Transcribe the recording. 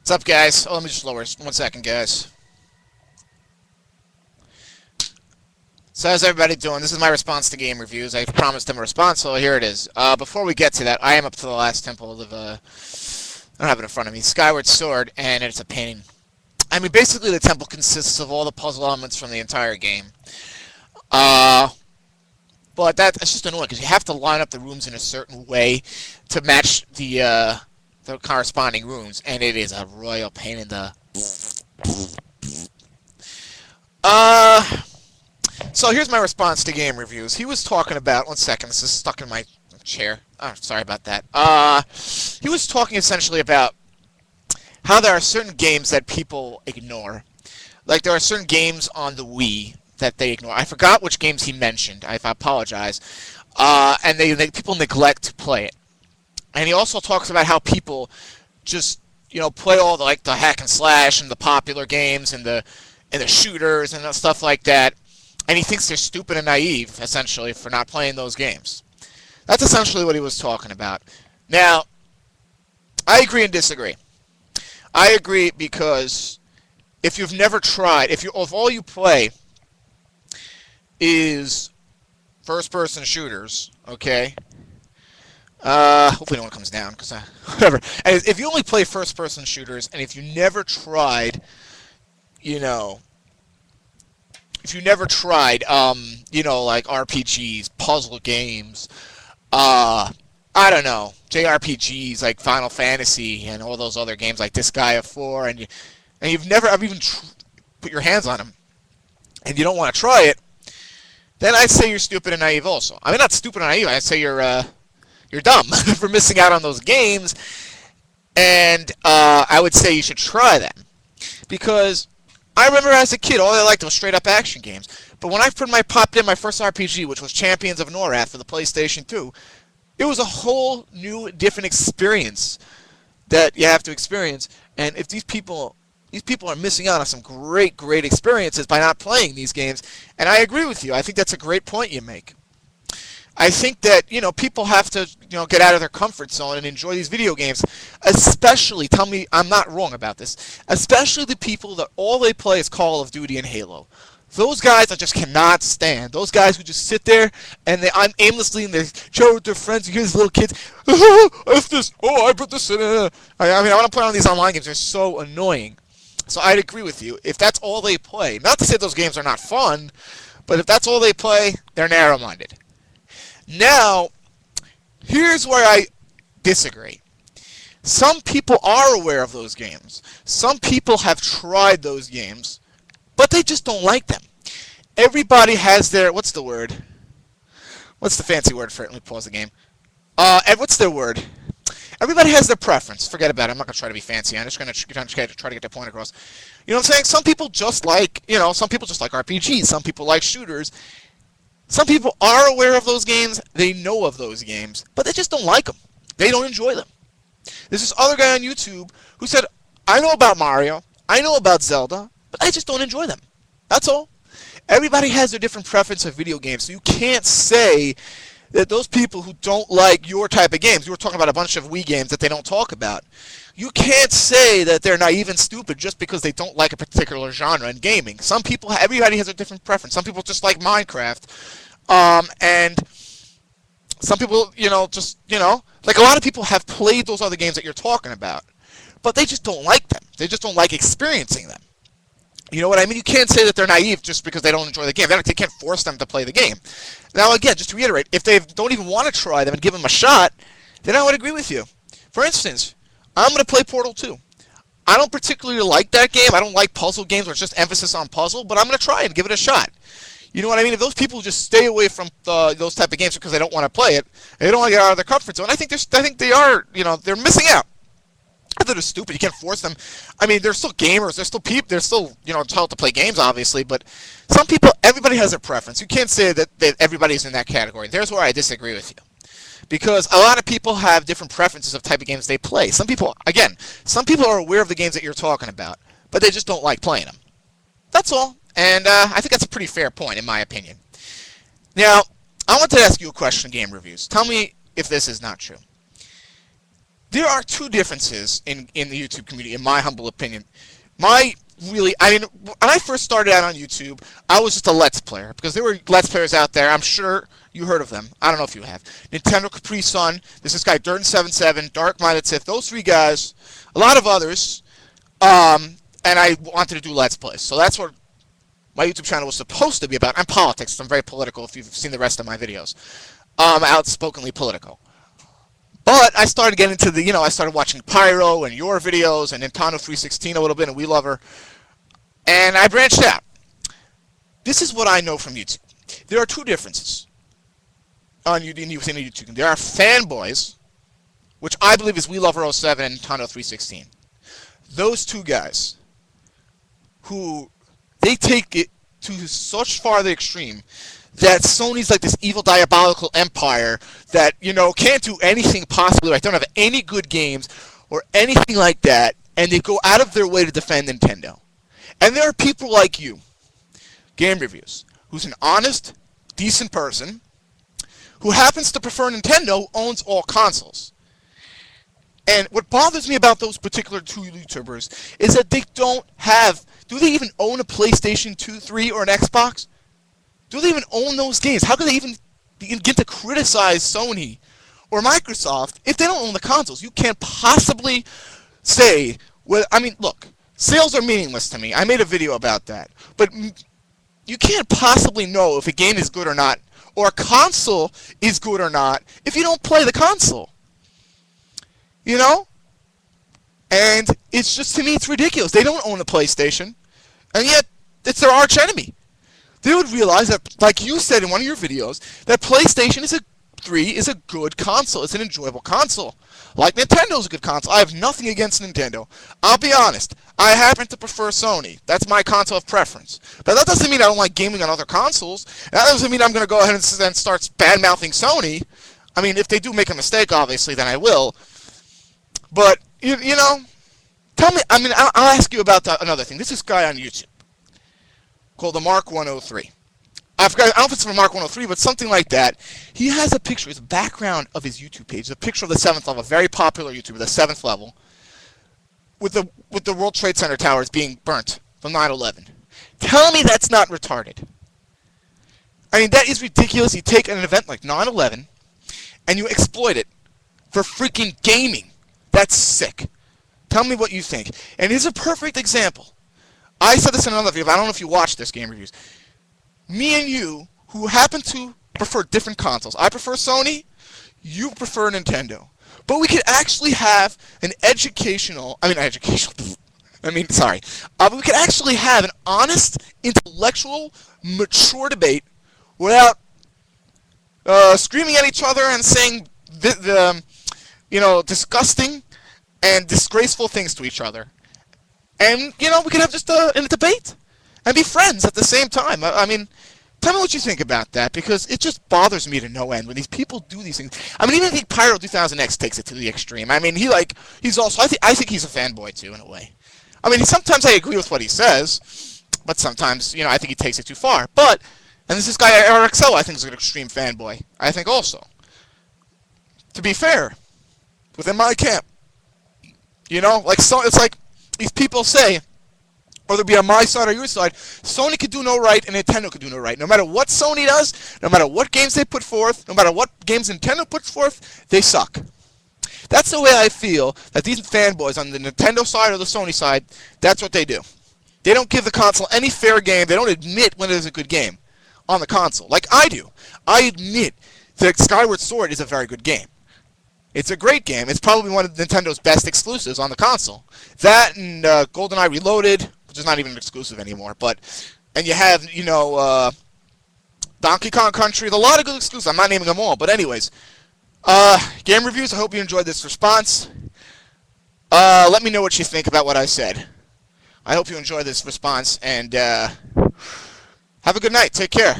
What's up, guys? Oh, let me just lower this. 1 second, guys. So how's everybody doing? This is my response to game reviews. I promised them a response, so here it is. Before we get to that, I am up to the last temple of, I don't have it in front of me, Skyward Sword, and it's a pain. I mean, basically the temple consists of all the puzzle elements from the entire game. But that's just annoying, because you have to line up the rooms in a certain way to match the corresponding rooms, and it is a royal pain in the... So here's my response to game reviews. He was talking about... 1 second, this is stuck in my chair. Oh, sorry about that. He was talking essentially about how there are certain games that people ignore. Like, there are certain games on the Wii that they ignore. I forgot which games he mentioned. I apologize. And people neglect to play it. And he also talks about how people just, play all the hack and slash and the popular games and the shooters and stuff like that. And he thinks they're stupid and naive, essentially, for not playing those games. That's essentially what he was talking about. Now, I agree and disagree. I agree because if you've never tried, if all you play is first-person shooters, okay? Hopefully no one comes down, because whatever. And if you only play first-person shooters, and if you never tried, if you never tried, like RPGs, puzzle games, I don't know, JRPGs like Final Fantasy and all those other games like Disgaea 4, and you've never ever even put your hands on them, and you don't want to try it, then I'd say you're stupid and naive also. I mean, not stupid and naive, I'd say you're dumb for missing out on those games, and I would say you should try them. Because I remember as a kid, all I liked was straight-up action games. But when I popped in my first RPG, which was Champions of Norath for the PlayStation 2, it was a whole new, different experience that you have to experience. And if these people are missing out on some great, great experiences by not playing these games. And I agree with you. I think that's a great point you make. I think that, people have to, get out of their comfort zone and enjoy these video games. Especially, tell me I'm not wrong about this, especially the people that all they play is Call of Duty and Halo. Those guys I just cannot stand. Those guys who just sit there and I'm aimlessly in the show with their friends. You hear these little kids, F this, I put this in. I want to play on these online games. They're so annoying. So I'd agree with you. If that's all they play, not to say those games are not fun, but if that's all they play, they're narrow-minded. Now, here's where I disagree. Some people are aware of those games. Some people have tried those games, but they just don't like them. Everybody has their, what's the word? What's the fancy word for it? Let me pause the game. What's their word? Everybody has their preference. Forget about it. I'm not going to try to be fancy. I'm just going to try to get that point across. You know what I'm saying? Some people just like, some people just like RPGs. Some people like shooters. Some people are aware of those games. They know of those games, but they just don't like them. They don't enjoy them. There's this other guy on YouTube who said, I know about Mario. I know about Zelda, but I just don't enjoy them. That's all. Everybody has their different preference of video games, so you can't say that those people who don't like your type of games, you were talking about a bunch of Wii games that they don't talk about, you can't say that they're naive and stupid just because they don't like a particular genre in gaming. Some people, everybody has a different preference. Some people just like Minecraft, and some people, like a lot of people have played those other games that you're talking about, but they just don't like them. They just don't like experiencing them. You know what I mean? You can't say that they're naive just because they don't enjoy the game. They can't force them to play the game. Now, again, just to reiterate, if they don't even want to try them and give them a shot, then I would agree with you. For instance, I'm going to play Portal 2. I don't particularly like that game. I don't like puzzle games where it's just emphasis on puzzle, but I'm going to try it and give it a shot. You know what I mean? If those people just stay away from those type of games because they don't want to play it, they don't want to get out of their comfort zone, I think they are, they're missing out. I thought it was stupid. You can't force them. I mean, they're still gamers. They're still people. They're still, entitled to play games, obviously. But some people, everybody has their preference. You can't say that everybody's in that category. There's where I disagree with you. Because a lot of people have different preferences of type of games they play. Some people are aware of the games that you're talking about, but they just don't like playing them. That's all. And I think that's a pretty fair point, in my opinion. Now, I want to ask you a question, Game Reviews. Tell me if this is not true. there are two differences in the YouTube community, in my humble opinion. I mean, when I first started out on YouTube, I was just a Let's Player, because there were Let's Players out there. I'm sure you heard of them. I don't know if you have. Nintendo Capri Sun, there's this guy Dirt77, Dark Minded Sith, those three guys, a lot of others, and I wanted to do Let's Plays. So that's what my YouTube channel was supposed to be about. And politics, so I'm very political if you've seen the rest of my videos. Outspokenly political. But I started getting into the, I started watching Pyro and your videos and Nintendo 316 a little bit and We Love Her. And I branched out. This is what I know from YouTube. There are two differences within YouTube. There are fanboys, which I believe is We Love Her 07 and Nintendo 316. Those two guys, who they take it to such far the extreme that Sony's like this evil, diabolical empire that, can't do anything possibly right. Don't have any good games or anything like that, and they go out of their way to defend Nintendo. And there are people like you, Game Reviews, who's an honest, decent person who happens to prefer Nintendo, who owns all consoles. And what bothers me about those particular two YouTubers is that they don't have... Do they even own a PlayStation 2, 3, or an Xbox? Do they even own those games? How could they even get to criticize Sony or Microsoft if they don't own the consoles? You can't possibly say... Well, I mean, look, sales are meaningless to me. I made a video about that. But you can't possibly know if a game is good or not, or a console is good or not, if you don't play the console. And it's just, to me, it's ridiculous. They don't own a PlayStation, and yet it's their arch enemy. They would realize that, like you said in one of your videos, that PlayStation 3 is a good console. It's an enjoyable console. Like Nintendo's a good console. I have nothing against Nintendo. I'll be honest. I happen to prefer Sony. That's my console of preference. But that doesn't mean I don't like gaming on other consoles. That doesn't mean I'm going to go ahead and start bad-mouthing Sony. I mean, if they do make a mistake, obviously, then I will. But, tell me, I'll ask you about another thing. This is a guy on YouTube called the Mark 103. I don't know if it's from Mark 103, but something like that. He has a picture, his background of his YouTube page, a picture of the 7th level, a very popular YouTuber, the 7th level, with the World Trade Center towers being burnt from 9/11. Tell me that's not retarded. I mean, that is ridiculous. You take an event like 9/11 and you exploit it for freaking gaming. That's sick. Tell me what you think. And here's a perfect example. I said this in another video, but I don't know if you watched this, Game Reviews. Me and you, who happen to prefer different consoles. I prefer Sony, you prefer Nintendo. But we could actually have an we could actually have an honest, intellectual, mature debate without screaming at each other and saying disgusting and disgraceful things to each other. And, we could have just a debate and be friends at the same time. I mean, tell me what you think about that, because it just bothers me to no end when these people do these things. I mean, even I think Pyro 2000X takes it to the extreme. I mean, he's also, I think he's a fanboy too, in a way. I mean, sometimes I agree with what he says, but sometimes, I think he takes it too far. And this guy, RXO, I think is an extreme fanboy. I think also. To be fair, within my camp, it's like these people say, whether it be on my side or your side, Sony could do no right and Nintendo could do no right. No matter what Sony does, no matter what games they put forth, no matter what games Nintendo puts forth, they suck. That's the way I feel that these fanboys on the Nintendo side or the Sony side, that's what they do. They don't give the console any fair game. They don't admit when it is a good game on the console, like I do. I admit that Skyward Sword is a very good game. It's a great game. It's probably one of Nintendo's best exclusives on the console. That and GoldenEye Reloaded, which is not even an exclusive anymore. And you have, Donkey Kong Country. There's a lot of good exclusives. I'm not naming them all. But anyways, Game Reviews, I hope you enjoyed this response. Let me know what you think about what I said. I hope you enjoyed this response. And have a good night. Take care.